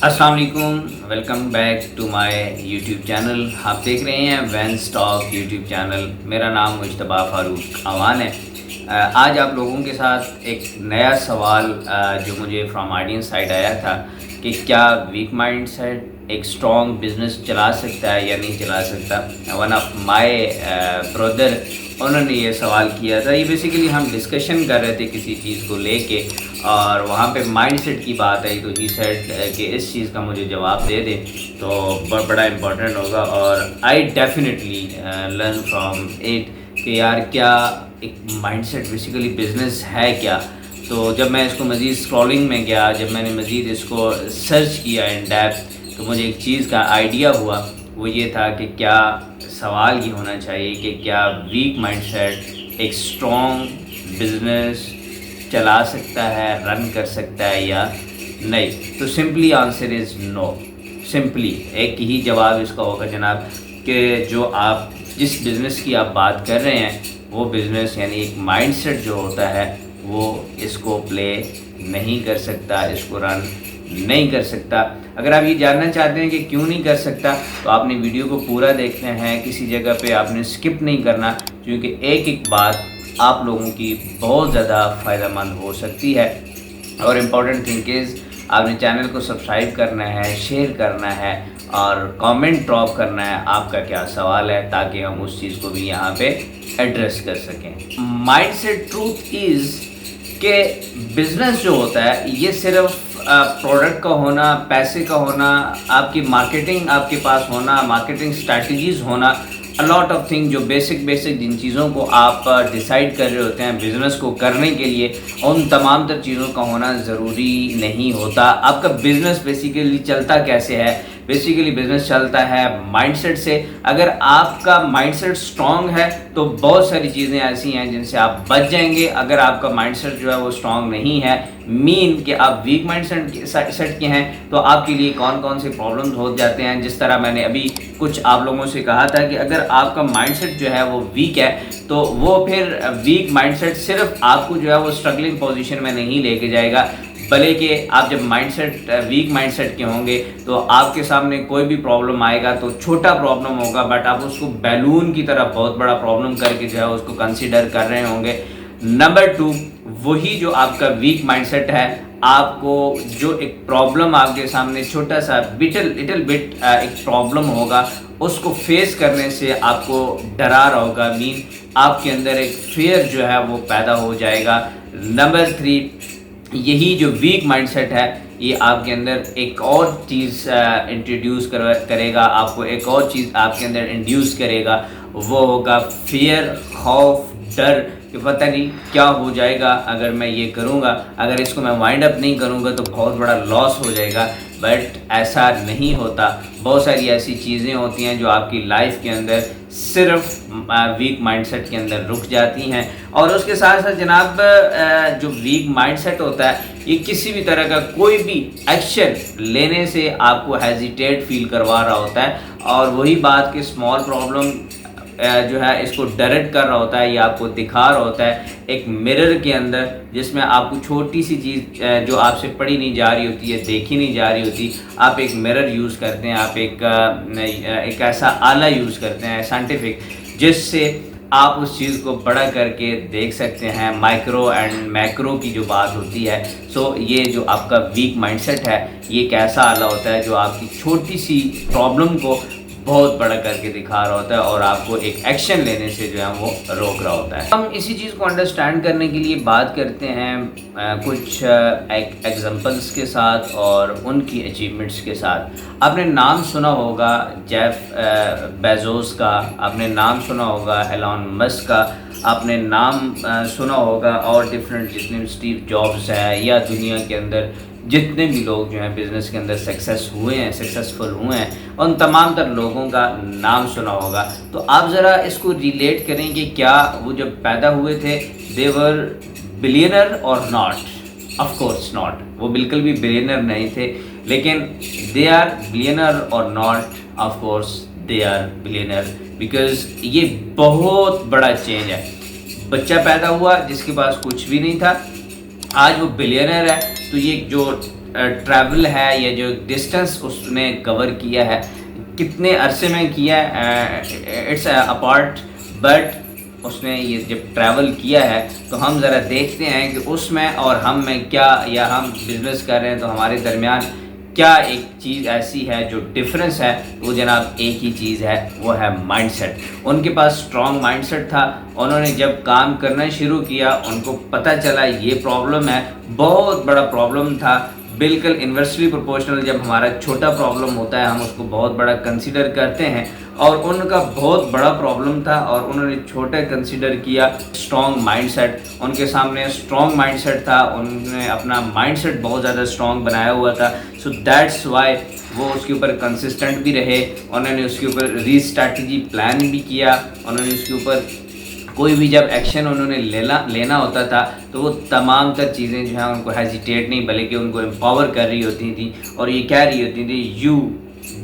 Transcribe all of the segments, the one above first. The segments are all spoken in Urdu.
السلام علیکم، welcome back to my YouTube channel. آپ دیکھ رہے ہیں وینس ٹاک یوٹیوب چینل. میرا نام مجتبیٰ فاروق اعوان ہے. آج آپ لوگوں کے ساتھ ایک نیا سوال جو مجھے فرام آڈینس سائڈ آیا تھا کہ کیا ویک مائنڈ سیٹ ایک اسٹرانگ بزنس چلا سکتا ہے یا نہیں چلا سکتا. ون آف مائی برادر انہوں نے یہ سوال کیا تھا. یہ بیسیکلی ہم ڈسکشن کر رہے تھے کسی چیز کو لے کے، اور وہاں پہ مائنڈ سیٹ کی بات آئی تو ہی سیٹ کہ اس چیز کا مجھے جواب دے دیں تو بڑا امپورٹنٹ ہوگا. اور I definitely learn from it کہ یار کیا ایک مائنڈ سیٹ بیسیکلی بزنس ہے کیا. تو جب میں اس کو مزید اسکرولنگ میں گیا، جب میں نے مزید اس کو سرچ کیا ان ڈیپتھ، تو مجھے ایک چیز کا آئیڈیا ہوا. وہ یہ تھا کہ کیا سوال یہ ہونا چاہیے کہ کیا ویک مائنڈ سیٹ ایک اسٹرانگ بزنس چلا سکتا ہے، رن کر سکتا ہے یا نہیں. تو simply answer is no. Simply ایک ہی جواب اس کا ہوگا جناب کہ جو آپ جس بزنس کی آپ بات کر رہے ہیں وہ بزنس یعنی ایک مائنڈ سیٹ جو ہوتا ہے وہ اس کو پلے نہیں کر سکتا، اس کو رن نہیں کر سکتا. اگر آپ یہ جاننا چاہتے ہیں کہ کیوں نہیں کر سکتا تو آپ نے ویڈیو کو پورا دیکھنا ہے، کسی جگہ پہ آپ نے اسکپ نہیں کرنا، کیونکہ ایک بات آپ لوگوں کی بہت زیادہ فائدہ مند ہو سکتی ہے. اور امپورٹنٹ تھنگ از آپ نے چینل کو سبسکرائب کرنا ہے، شیئر کرنا ہے اور کامنٹ ڈراپ کرنا ہے آپ کا کیا سوال ہے، تاکہ ہم اس چیز کو بھی یہاں پہ ایڈریس کر سکیں. مائنڈ سیٹ ٹروتھ از کہ بزنس جو ہوتا ہے یہ صرف پروڈکٹ کا ہونا، پیسے کا ہونا، آپ کی مارکیٹنگ آپ کے پاس ہونا، مارکیٹنگ اسٹریٹجیز ہونا، لاٹ آف تھنگ جو بیسک جن چیزوں کو آپ ڈیسائیڈ کر رہے ہوتے ہیں بزنس کو کرنے کے لیے، ان تمام تر چیزوں کا ہونا ضروری نہیں ہوتا. آپ کا بزنس بیسیکلی چلتا کیسے ہے؟ بیسیکلی بزنس چلتا ہے مائنڈ سیٹ سے. اگر آپ کا مائنڈ سیٹ اسٹرانگ ہے تو بہت ساری چیزیں ایسی ہیں جن سے آپ بچ جائیں گے. اگر آپ کا مائنڈ سیٹ جو ہے وہ اسٹرانگ نہیں ہے، کہ آپ ویک مائنڈ سیٹ کے ہیں، تو آپ کے لیے کون سے پرابلمز ہو جاتے ہیں. جس طرح میں نے ابھی کچھ آپ لوگوں سے کہا تھا کہ اگر آپ کا مائنڈ سیٹ جو ہے وہ ویک ہے تو وہ پھر ویک مائنڈ سیٹ صرف آپ کو جو ہے وہ اسٹرگلنگ پوزیشن میں نہیں لے کے جائے گا، بھلے کہ آپ جب ویک مائنڈ سیٹ کے ہوں گے تو آپ کے سامنے کوئی بھی پرابلم آئے گا تو چھوٹا پرابلم ہوگا، بٹ آپ اس کو بیلون کی طرح بہت بڑا پرابلم کر کے جو ہے اس کو کنسیڈر کر رہے ہوں گے. نمبر 2، وہی جو آپ کا ویک مائنڈ سیٹ ہے، آپ کو جو ایک پرابلم آپ کے سامنے چھوٹا سا لٹل بٹ ایک پرابلم ہوگا، اس کو فیس کرنے سے آپ کو ڈرا رہا ہوگا. آپ کے اندر ایک فیئر جو ہے وہ پیدا ہو جائے گا. نمبر 3، یہی جو ویک مائنڈ سیٹ ہے یہ آپ کے اندر ایک اور چیز انٹروڈیوس کرے گا، آپ کو ایک اور چیز آپ کے اندر انڈیوس کرے گا. وہ ہوگا فیئر، خوف، ڈر کہ پتہ نہیں کیا ہو جائے گا اگر میں یہ کروں گا، اگر اس کو میں وائنڈ اپ نہیں کروں گا تو بہت بڑا لاس ہو جائے گا. بٹ ایسا نہیں ہوتا. بہت ساری ایسی چیزیں ہوتی ہیں جو آپ کی لائف کے اندر صرف ویک مائنڈ سیٹ کے اندر رک جاتی ہیں. اور اس کے ساتھ ساتھ جناب جو ویک مائنڈ سیٹ ہوتا ہے یہ کسی بھی طرح کا کوئی بھی ایکشن لینے سے آپ کو ہیزیٹیٹ فیل کروا رہا ہوتا ہے. اور وہی بات کہ اسمال پرابلم جو ہے اس کو ڈائریکٹ کر رہا ہوتا ہے یا آپ کو دکھا رہا ہوتا ہے ایک مرر کے اندر، جس میں آپ کو چھوٹی سی چیز جو آپ سے پڑھی نہیں جا رہی ہوتی ہے، دیکھی نہیں جا رہی ہوتی، آپ ایک مرر یوز کرتے ہیں، آپ ایک ایسا آلہ یوز کرتے ہیں سائنٹیفک، جس سے آپ اس چیز کو بڑا کر کے دیکھ سکتے ہیں. مائکرو اینڈ میکرو کی جو بات ہوتی ہے. سو یہ جو آپ کا ویک مائنڈ سیٹ ہے یہ ایک ایسا آلہ ہوتا ہے جو آپ کی چھوٹی سی پرابلم کو بہت بڑا کر کے دکھا رہا ہوتا ہے اور آپ کو ایک ایکشن لینے سے جو ہے وہ روک رہا ہوتا ہے. ہم اسی چیز کو انڈرسٹینڈ کرنے کے لیے بات کرتے ہیں کچھ ایگزامپلس کے ساتھ اور ان کی اچیومنٹس کے ساتھ. آپ نے نام سنا ہوگا جیف بیزوس کا، آپ نے نام سنا ہوگا ایلان مسک کا، آپ نے نام سنا ہوگا اور ڈفرینٹ جتنے اسٹیو جابس ہیں، یا دنیا کے اندر جتنے بھی لوگ جو ہیں بزنس کے اندر سکسیسفل ہوئے ہیں، ان تمام تر لوگوں کا نام سنا ہوگا. تو آپ ذرا اس کو ریلیٹ کریں کہ کیا وہ جب پیدا ہوئے تھے دے ور بلینر اور ناٹ؟ Of course not. وہ بالکل بھی بلینر نہیں تھے، لیکن دے آر بلینر اور not. Of course they are billionaire, because یہ بہت بڑا چینج ہے. بچہ پیدا ہوا جس کے پاس کچھ بھی نہیں تھا، آج وہ بلینر ہے. تو یہ جو ٹریول ہے یا جو ڈسٹنس اس نے کور کیا ہے کتنے عرصے میں کیا ہے اٹس اپارٹ، بٹ اس نے یہ جب ٹریول کیا ہے تو ہم ذرا دیکھتے ہیں کہ اس میں اور ہم میں کیا، یا ہم بزنس کر رہے ہیں تو ہمارے درمیان کیا ایک چیز ایسی ہے جو ڈفرینس ہے. وہ جناب ایک ہی چیز ہے، وہ ہے مائنڈ سیٹ. ان کے پاس اسٹرانگ مائنڈ سیٹ تھا. انہوں نے جب کام کرنا شروع کیا ان کو پتہ چلا یہ پرابلم ہے، بہت بڑا پرابلم تھا، بالکل انورسلی پروپورشنل. جب ہمارا چھوٹا پرابلم ہوتا ہے ہم اس کو بہت بڑا کنسیڈر کرتے ہیں، اور ان کا بہت بڑا پرابلم تھا اور انہوں نے چھوٹا کنسیڈر کیا. اسٹرانگ مائنڈ سیٹ ان کے سامنے، اسٹرانگ مائنڈ سیٹ تھا، انہوں نے اپنا مائنڈ سیٹ بہت زیادہ اسٹرانگ بنایا ہوا تھا. سو دیٹس وائی وہ اس کے اوپر کنسسٹنٹ بھی رہے. انہوں نے اس کے اوپر ری اسٹریٹجی پلان بھی کیا. انہوں نے اس کے اوپر کوئی بھی جب ایکشن انہوں نے لینا ہوتا تھا تو وہ تمام تر چیزیں جو ہیں ان کو ہیزیٹیٹ نہیں بلکہ ان کو امپاور کر رہی ہوتی تھیں اور یہ کہہ رہی ہوتی تھیں you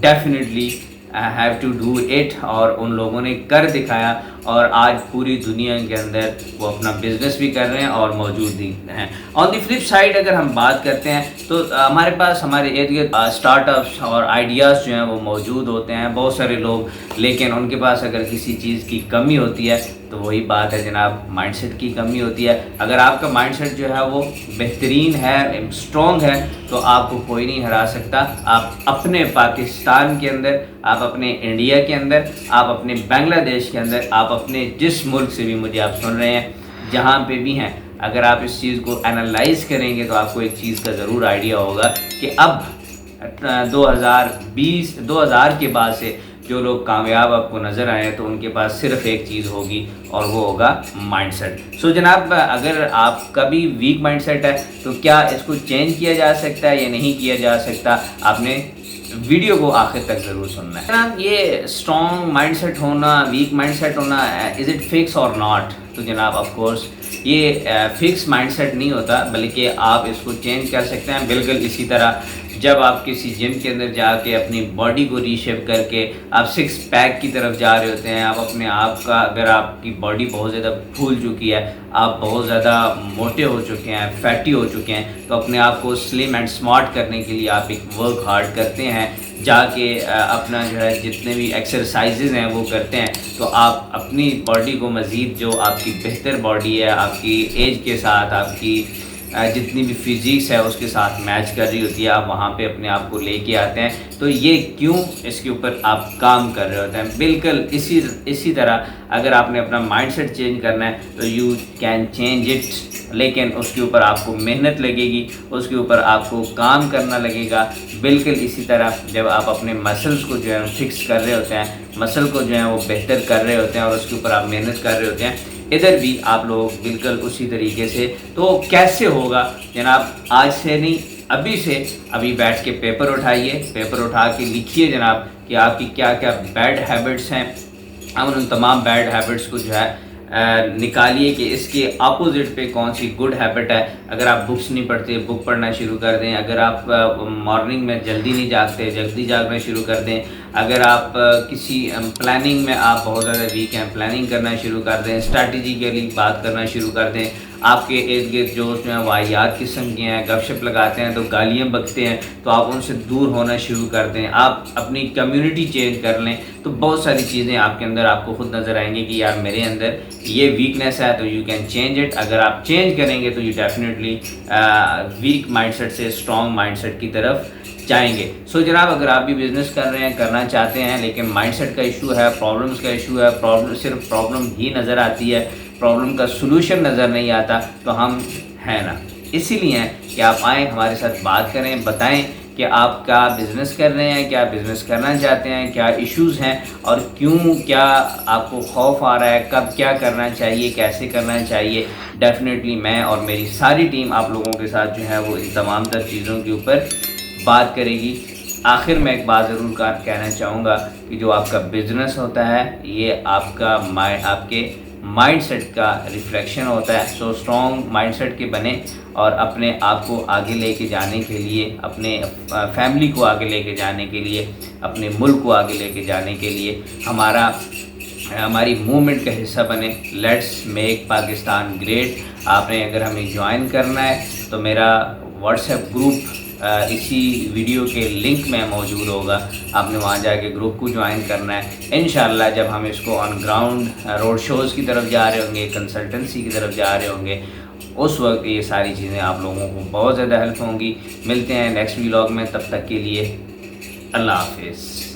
definitely have to do it. اور ان لوگوں نے کر دکھایا اور آج پوری دنیا کے اندر وہ اپنا بزنس بھی کر رہے ہیں اور موجود بھی ہیں. آن دی فلپ سائڈ اگر ہم بات کرتے ہیں تو ہمارے پاس ہمارے ارد گرد اسٹارٹ اپس اور آئیڈیاز جو ہیں وہ موجود ہوتے ہیں بہت سارے لوگ، لیکن ان کے پاس اگر کسی چیز کی کمی ہوتی ہے تو وہی بات ہے جناب مائنڈ سیٹ کی کمی ہوتی ہے. اگر آپ کا مائنڈ سیٹ جو ہے وہ بہترین ہے، اسٹرانگ ہے، تو آپ کو کوئی نہیں ہرا سکتا. آپ اپنے پاکستان کے اندر، آپ اپنے انڈیا کے اندر، آپ اپنے بنگلہ دیش کے اندر، آپ اپنے جس ملک سے بھی مجھے آپ سن رہے ہیں جہاں پہ بھی ہیں، اگر آپ اس چیز کو انالائز کریں گے تو آپ کو ایک چیز کا ضرور آئیڈیا ہوگا کہ اب 2000 کے بعد سے جو لوگ کامیاب آپ کو نظر آئے تو ان کے پاس صرف ایک چیز ہوگی اور وہ ہوگا مائنڈ سیٹ. سو جناب اگر آپ کا بھی ویک مائنڈ سیٹ ہے تو کیا اس کو چینج کیا جا سکتا ہے یا نہیں کیا جا سکتا؟ آپ نے ویڈیو کو آخر تک ضرور سننا ہے. جناب یہ اسٹرانگ مائنڈ سیٹ ہونا، ویک مائنڈ سیٹ ہونا، از اٹ فکس اور ناٹ؟ تو جناب آف کورس یہ فکس مائنڈ سیٹ نہیں ہوتا بلکہ آپ اس کو چینج کر سکتے ہیں. بالکل اسی طرح جب آپ کسی جم کے اندر جا کے اپنی باڈی کو ری شیپ کر کے آپ 6 پیک کی طرف جا رہے ہوتے ہیں، آپ اپنے آپ کا، اگر آپ کی باڈی بہت زیادہ پھول چکی ہے، آپ بہت زیادہ موٹے ہو چکے ہیں، فیٹی ہو چکے ہیں، تو اپنے آپ کو سلم اینڈ سمارٹ کرنے کے لیے آپ ایک ورک ہارڈ کرتے ہیں، جا کے اپنا جو ہے جتنے بھی ایکسرسائزز ہیں وہ کرتے ہیں، تو آپ اپنی باڈی کو مزید جو آپ کی بہتر باڈی ہے، آپ کی ایج کے ساتھ، آپ کی جتنی بھی فزکس ہے اس کے ساتھ میچ کر رہی ہوتی ہے، آپ وہاں پہ اپنے آپ کو لے کے آتے ہیں. تو یہ کیوں؟ اس کے اوپر آپ کام کر رہے ہوتے ہیں. بالکل اسی طرح اگر آپ نے اپنا مائنڈ سیٹ چینج کرنا ہے تو یو کین چینج اٹ، لیکن اس کے اوپر آپ کو محنت لگے گی، اس کے اوپر آپ کو کام کرنا لگے گا. بالکل اسی طرح جب آپ اپنے مسلس کو جو ہے فکس کر رہے ہوتے ہیں، مسل کو جو ہے وہ بہتر کر رہے ہوتے ہیں اور اس کے اوپر آپ محنت کر رہے ہوتے ہیں، ادھر بھی آپ لوگ بالکل اسی طریقے سے. تو کیسے ہوگا جناب؟ آج سے نہیں، ابھی سے، ابھی بیٹھ کے پیپر اٹھائیے، پیپر اٹھا کے لکھیے جناب کہ آپ کی کیا کیا بیڈ ہیبٹس ہیں. ہم ان تمام بیڈ ہیبٹس کو جو ہے نکالیے کہ اس کے اپوزٹ پہ کون سی گڈ ہیبٹ ہے. اگر آپ بکس نہیں پڑھتے، بک پڑھنا شروع کر دیں. اگر آپ مارننگ میں جلدی نہیں جاگتے، جلدی جاگنا شروع کر دیں. اگر آپ کسی پلاننگ میں آپ بہت زیادہ ویک ہیں، پلاننگ کرنا شروع کر دیں. اسٹریٹجیکلی بات کرنا شروع کر دیں. آپ کے ارد گرد جو ہیں واحیات قسم کے ہیں، گپ شپ لگاتے ہیں تو گالیاں بکتے ہیں، تو آپ ان سے دور ہونا شروع کر دیں. آپ اپنی کمیونٹی چینج کر لیں تو بہت ساری چیزیں آپ کے اندر آپ کو خود نظر آئیں گی کہ یار میرے اندر یہ ویکنیس ہے، تو یو کین چینج اٹ. اگر آپ چینج کریں گے تو you definitely weak mindset سے اسٹرانگ مائنڈ سیٹ کی طرف جائیں گے. سو جناب اگر آپ بھی بزنس کر رہے ہیں، کرنا چاہتے ہیں، لیکن مائنڈ سیٹ کا ایشو ہے، پرابلمس کا ایشو ہے، صرف پرابلم ہی نظر آتی ہے، پرابلم کا سلوشن نظر نہیں آتا، تو ہم ہیں نا. اسی لیے ہیں کہ آپ آئیں ہمارے ساتھ بات کریں، بتائیں کہ آپ کیا بزنس کر رہے ہیں، کیا بزنس کرنا چاہتے ہیں، کیا ایشوز ہیں اور کیوں، کیا آپ کو خوف آ رہا ہے، کب کیا کرنا چاہیے، کیسے کرنا چاہیے. ڈیفینیٹلی میں اور میری ساری ٹیم آپ لوگوں کے ساتھ جو ہے وہ ان تمام تر چیزوں کے اوپر بات کرے گی. آخر میں ایک بات ضرور کہنا چاہوں گا کہ جو آپ کا بزنس ہوتا ہے یہ آپ کے مائنڈ سیٹ کا ریفلیکشن ہوتا ہے. سو اسٹرانگ مائنڈ سیٹ کے بنے اور اپنے آپ کو آگے لے کے جانے کے لیے، اپنے فیملی کو آگے لے کے جانے کے لیے، اپنے ملک کو آگے لے کے جانے کے لیے ہماری موومنٹ کا حصہ بنے. Let's make Pakistan great. آپ نے اگر ہمیں جوائن کرنا ہے تو میرا واٹس ایپ گروپ اسی ویڈیو کے لنک میں موجود ہوگا. آپ نے وہاں جا کے گروپ کو جوائن کرنا ہے. انشاءاللہ جب ہم اس کو آن گراؤنڈ روڈ شوز کی طرف جا رہے ہوں گے, کنسلٹنسی کی طرف جا رہے ہوں گے, اس وقت یہ ساری چیزیں آپ لوگوں کو بہت زیادہ ہیلپ ہوں گی. ملتے ہیں نیکسٹ ولاگ میں, تب تک کے لیے اللہ حافظ.